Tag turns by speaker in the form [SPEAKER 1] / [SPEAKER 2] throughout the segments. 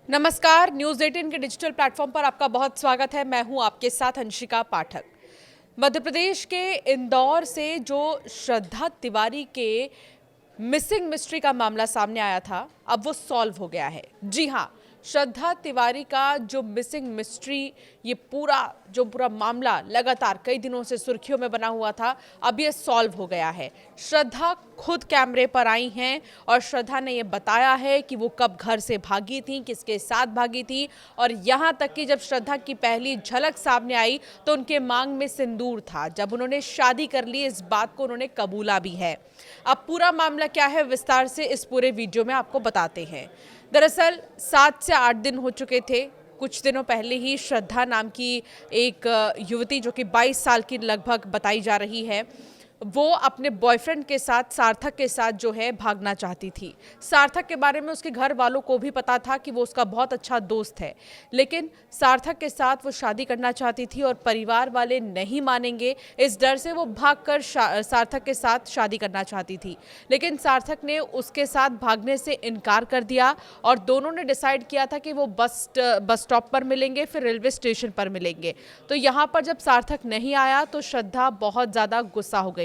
[SPEAKER 1] नमस्कार, न्यूज़ 18 के digital platform पर आपका बहुत स्वागत है। मैं हूं आपके साथ अंशिका पाठक। मध्य प्रदेश के इंदौर से जो श्रद्धा तिवारी के मिसिंग मिस्ट्री का मामला सामने आया था, अब वो सॉल्व हो गया है। जी हां, श्रद्धा तिवारी का जो मिसिंग मिस्ट्री, ये पूरा मामला लगातार कई दिनों से सुर्खियों में बना हुआ था, अब ये सॉल्व हो गया है। श्रद्धा खुद कैमरे पर आई हैं और श्रद्धा ने ये बताया है कि वो कब घर से भागी थी, किसके साथ भागी थी, और यहाँ तक कि जब श्रद्धा की पहली झलक सामने आई तो उनके मांग में सिंदूर था। जब उन्होंने शादी कर ली, इस बात को उन्होंने कबूला भी है। अब पूरा मामला क्या है, विस्तार से इस पूरे वीडियो में आपको बताते हैं। दरअसल 7 से 8 दिन हो चुके थे। कुछ दिनों पहले ही श्रद्धा नाम की एक युवती, जो कि 22 साल की लगभग बताई जा रही है, वो अपने बॉयफ्रेंड के साथ, सार्थक के साथ जो है भागना चाहती थी। सार्थक के बारे में उसके घर वालों को भी पता था कि वो उसका बहुत अच्छा दोस्त है, लेकिन सार्थक के साथ वो शादी करना चाहती थी और परिवार वाले नहीं मानेंगे, इस डर से वो भागकर सार्थक के साथ शादी करना चाहती थी। लेकिन सार्थक ने उसके साथ भागने से इनकार कर दिया और दोनों ने डिसाइड किया था कि वो बस स्टॉप पर मिलेंगे, फिर रेलवे स्टेशन पर मिलेंगे। तो यहाँ पर जब सार्थक नहीं आया तो श्रद्धा बहुत ज़्यादा गुस्सा हो गई।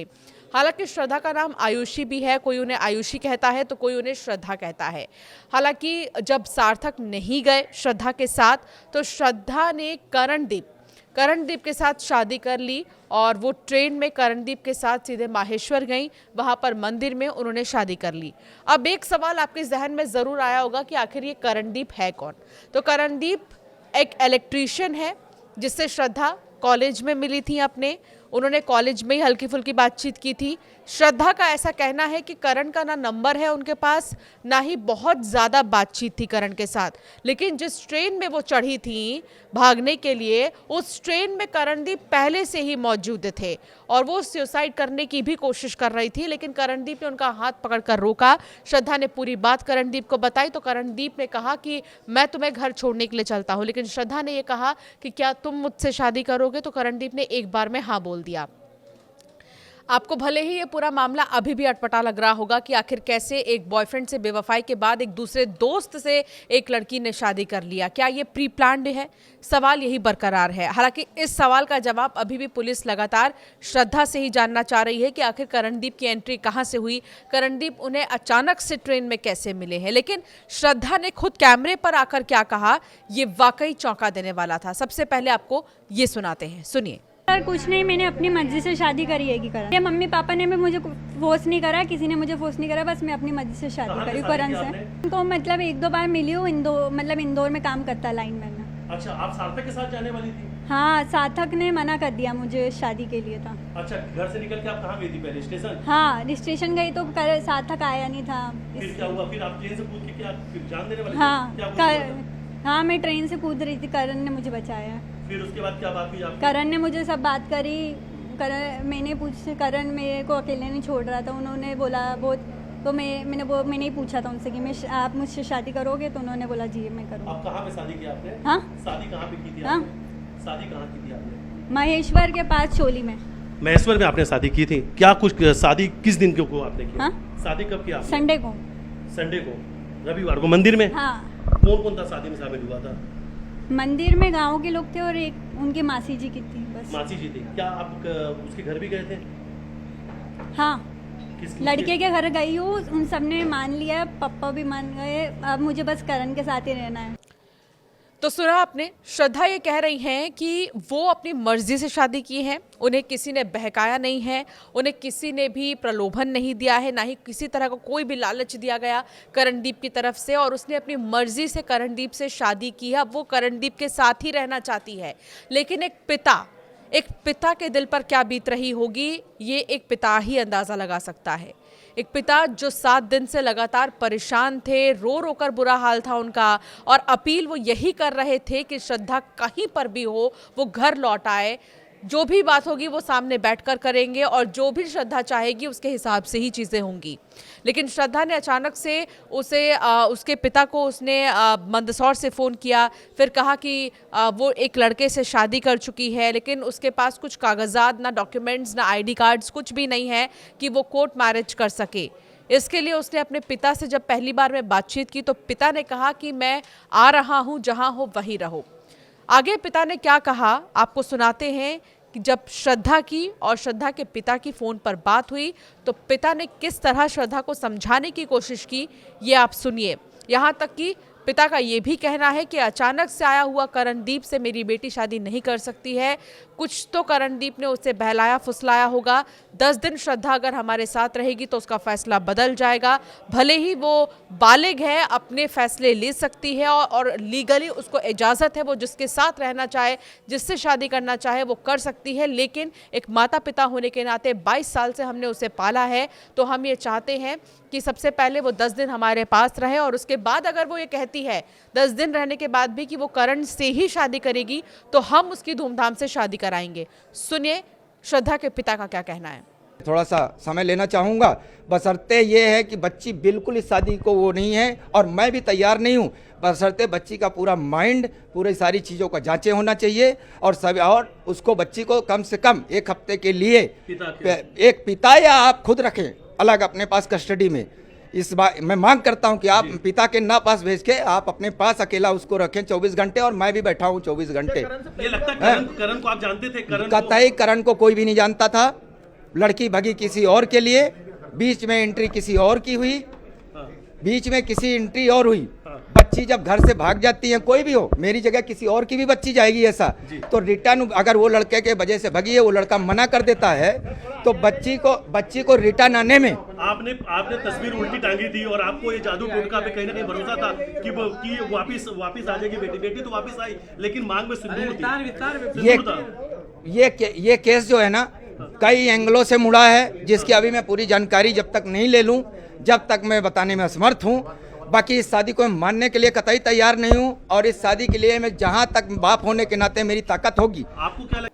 [SPEAKER 1] हालांकि श्रद्धा का नाम आयुषी भी है, कोई उन्हें आयुषी कहता है तो कोई उन्हें श्रद्धा कहता है। हालांकि जब सार्थक नहीं गए श्रद्धा के साथ तो श्रद्धा ने करणदीप के साथ शादी कर ली और वो ट्रेन में करणदीप के साथ सीधे माहेश्वर गई, वहाँ पर मंदिर में उन्होंने शादी कर ली। अब एक सवाल आपके जहन में ज़रूर आया होगा कि आखिर ये करणदीप है कौन। तो करणदीप एक इलेक्ट्रीशियन है जिससे श्रद्धा कॉलेज में मिली थी अपने। उन्होंने कॉलेज में ही हल्की फुल्की बातचीत की थी। श्रद्धा का ऐसा कहना है कि करण का ना नंबर है उनके पास, ना ही बहुत ज़्यादा बातचीत थी करण के साथ। लेकिन जिस ट्रेन में वो चढ़ी थी भागने के लिए, उस ट्रेन में करणदीप पहले से ही मौजूद थे और वो सुसाइड करने की भी कोशिश कर रही थी, लेकिन करणदीप ने उनका हाथ पकड़कर रोका। श्रद्धा ने पूरी बात करणदीप को बताई तो करणदीप ने कहा कि मैं तुम्हें घर छोड़ने के लिए चलता हूँ, लेकिन श्रद्धा ने यह कहा कि क्या तुम मुझसे शादी करोगे, तो करणदीप ने एक बार में हाँ बोल दिया। आपको भले ही ये पूरा मामला अभी भी अटपटा लग रहा होगा कि आखिर कैसे एक बॉयफ्रेंड से बेवफाई के बाद एक दूसरे दोस्त से एक लड़की ने शादी कर लिया, क्या ये प्री प्लान्ड है? सवाल यही बरकरार है। हालांकि इस सवाल का जवाब अभी भी पुलिस लगातार श्रद्धा से ही जानना चाह रही है कि आखिर करणदीप की एंट्री कहाँ से हुई, करणदीप उन्हें अचानक से ट्रेन में कैसे मिले हैं। लेकिन श्रद्धा ने खुद कैमरे पर आकर क्या कहा, ये वाकई चौंका देने वाला था। सबसे पहले आपको ये सुनाते हैं, सुनिए।
[SPEAKER 2] कुछ नहीं, मैंने अपनी मर्जी से शादी करी है कि करण। मम्मी पापा ने भी मुझे फोर्स नहीं करा, किसी ने मुझे फोर्स नहीं करा, बस मैं अपनी मर्जी से शादी करी करण से। उनको मतलब 1-2 बार मिली हूँ, इंदौर में काम करता है लाइन मैन।
[SPEAKER 3] अच्छा, आप सार्थक के साथ जाने वाली थी?
[SPEAKER 2] हाँ, सार्थक ने मना कर दिया मुझे शादी के लिए था।
[SPEAKER 3] अच्छा, घर से निकल के आप कहाँ गई थी पहले? स्टेशन?
[SPEAKER 2] हाँ, स्टेशन गई तो सार्थक आया नहीं था।
[SPEAKER 3] फिर क्या हुआ? फिर आप ट्रेन से कूद के क्या जान देने वाले?
[SPEAKER 2] हाँ, मैं ट्रेन से कूद रही थी, करण ने मुझे बचाया।
[SPEAKER 3] फिर उसके बाद क्या बात हुई आपकी?
[SPEAKER 2] करण ने मुझे सब बात करी। करण मेरे को अकेले नहीं छोड़ रहा था, उन्होंने बोला बहुत, तो मैंने ही पूछा था उनसे कि आप मुझसे शादी करोगे, तो उन्होंने बोला जी मैं करूँगा।
[SPEAKER 3] आप कहाँ पे शादी की आपने?
[SPEAKER 2] हाँ,
[SPEAKER 3] शादी कहाँ पे की थी?
[SPEAKER 2] हाँ,
[SPEAKER 3] शादी कहाँ की थी आपने?
[SPEAKER 2] महेश्वर के पास चोली में।
[SPEAKER 3] महेश्वर में आपने शादी की थी? क्या कुछ शादी किस दिन को आपने की?
[SPEAKER 2] हाँ,
[SPEAKER 3] शादी कब की आपने?
[SPEAKER 2] संडे को।
[SPEAKER 3] संडे को, रविवार को मंदिर में?
[SPEAKER 2] हाँ।
[SPEAKER 3] कौन कौन था शादी में शामिल हुआ था?
[SPEAKER 2] मंदिर में गांव के लोग थे और एक उनकी मासी जी की थी बस।
[SPEAKER 3] मासी जी थी? क्या आप उसके घर भी गए थे?
[SPEAKER 2] हाँ, लड़के के घर गई हूँ, उन सब ने मान लिया, पापा भी मान गए, अब मुझे बस करण के साथ ही रहना है।
[SPEAKER 1] तो सुना आपने, श्रद्धा ये कह रही हैं कि वो अपनी मर्जी से शादी की है, उन्हें किसी ने बहकाया नहीं है, उन्हें किसी ने भी प्रलोभन नहीं दिया है, ना ही किसी तरह का कोई भी लालच दिया गया करणदीप की तरफ से, और उसने अपनी मर्जी से करणदीप से शादी की है। अब वो करणदीप के साथ ही रहना चाहती है। लेकिन एक पिता के दिल पर क्या बीत रही होगी, ये एक पिता ही अंदाज़ा लगा सकता है। एक पिता जो 7 दिन से लगातार परेशान थे, रो रो कर बुरा हाल था उनका, और अपील वो यही कर रहे थे कि श्रद्धा कहीं पर भी हो वो घर लौट आए। जो भी बात होगी वो सामने बैठकर करेंगे और जो भी श्रद्धा चाहेगी उसके हिसाब से ही चीज़ें होंगी। लेकिन श्रद्धा ने अचानक से उसके पिता को उसने मंदसौर से फ़ोन किया, फिर कहा कि वो एक लड़के से शादी कर चुकी है, लेकिन उसके पास कुछ कागजात, ना डॉक्यूमेंट्स, ना आईडी कार्ड्स, कुछ भी नहीं है कि वो कोर्ट मैरिज कर सके। इसके लिए उसने अपने पिता से जब पहली बार में बातचीत की तो पिता ने कहा कि मैं आ रहा हूं, जहां हो वहीं रहो। आगे पिता ने क्या कहा आपको सुनाते हैं कि जब श्रद्धा की और श्रद्धा के पिता की फ़ोन पर बात हुई तो पिता ने किस तरह श्रद्धा को समझाने की कोशिश की, ये आप सुनिए। यहाँ तक कि पिता का ये भी कहना है कि अचानक से आया हुआ करणदीप से मेरी बेटी शादी नहीं कर सकती है। कुछ तो करणदीप ने उसे बहलाया फुसलाया होगा। 10 दिन श्रद्धा अगर हमारे साथ रहेगी तो उसका फैसला बदल जाएगा। भले ही वो बालिग है, अपने फैसले ले सकती है और लीगली उसको इजाज़त है, वो जिसके साथ रहना चाहे, जिससे शादी करना चाहे वो कर सकती है। लेकिन एक माता पिता होने के नाते 22 साल से हमने उसे पाला है, तो हम ये चाहते हैं कि सबसे पहले वो 10 दिन हमारे पास रहे और उसके बाद अगर वो ये कहती है 10 दिन रहने के बाद भी कि वो करण से ही शादी करेगी तो हम उसकी धूमधाम से शादी कराएंगे। सुनिए श्रद्धा के पिता का क्या कहना है।
[SPEAKER 4] थोड़ा सा समय लेना चाहूँगा, बशर्ते ये है कि बच्ची बिल्कुल इस शादी को वो नहीं है और मैं भी तैयार नहीं हूँ। बशर्ते बच्ची का पूरा माइंड, पूरी सारी चीज़ों का जांचे होना चाहिए और उसको बच्ची को कम से कम 1 हफ्ते के लिए एक पिता या आप खुद रखें अलग अपने पास कस्टडी में। इस बार मैं मांग करता हूं कि आप पिता के ना पास भेज के आप अपने पास अकेला उसको रखें 24 घंटे और मैं भी बैठा हूं 24 घंटे।
[SPEAKER 3] ये लगता है करण को आप जानते थे?
[SPEAKER 4] कतई करण को कोई भी नहीं जानता था। लड़की भगी किसी और के लिए, बीच में एंट्री किसी और की हुई, बीच में किसी एंट्री और हुई। बच्ची जब घर से भाग जाती है, कोई भी हो, मेरी जगह किसी और की भी बच्ची जाएगी ऐसा, तो रिटर्न अगर वो लड़के के वजह से भगी है, वो लड़का मना कर देता है तो बच्ची को रिटर्न आने में
[SPEAKER 3] आपने तस्वीर उल्टी टांगी थी और आपको ये जादू टोटका पे कहीं ना कहीं भरोसा था कि वापिस आ जाएगी बेटी तो वापिस आई, लेकिन मांग में सिंदूर थी।
[SPEAKER 4] ये केस जो है ना कई एंगलों से मुड़ा है, जिसकी अभी मैं पूरी जानकारी जब तक नहीं ले लूं, जब तक मैं बताने में असमर्थ हूं। बाकी इस शादी को मैं मानने के लिए कतई तैयार नहीं हूं और इस शादी के लिए मैं जहां तक बाप होने के नाते मेरी ताकत होगी।
[SPEAKER 3] आपको क्या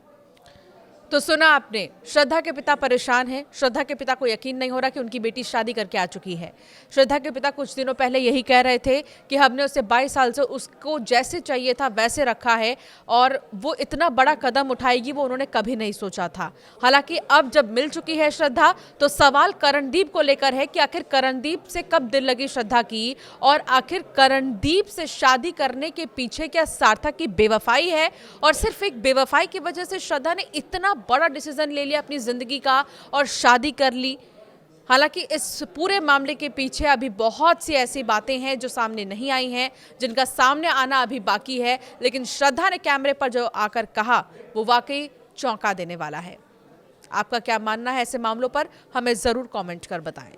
[SPEAKER 1] तो सुना आपने, श्रद्धा के पिता परेशान हैं। श्रद्धा के पिता को यकीन नहीं हो रहा कि उनकी बेटी शादी करके आ चुकी है। श्रद्धा के पिता कुछ दिनों पहले यही कह रहे थे कि हमने उसे 22 साल से उसको जैसे चाहिए था वैसे रखा है और वो इतना बड़ा कदम उठाएगी वो उन्होंने कभी नहीं सोचा था। हालांकि अब जब मिल चुकी है श्रद्धा तो सवाल करणदीप को लेकर है कि आखिर करणदीप से कब दिल लगी श्रद्धा की और आखिर करणदीप से शादी करने के पीछे क्या सार्थक की बेवफाई है और सिर्फ एक बेवफाई की वजह से श्रद्धा ने इतना बड़ा डिसीजन ले लिया अपनी जिंदगी का और शादी कर ली। हालांकि इस पूरे मामले के पीछे अभी बहुत सी ऐसी बातें हैं जो सामने नहीं आई हैं, जिनका सामने आना अभी बाकी है, लेकिन श्रद्धा ने कैमरे पर जो आकर कहा वो वाकई चौंका देने वाला है। आपका क्या मानना है ऐसे मामलों पर, हमें ज़रूर कमेंट कर बताएं।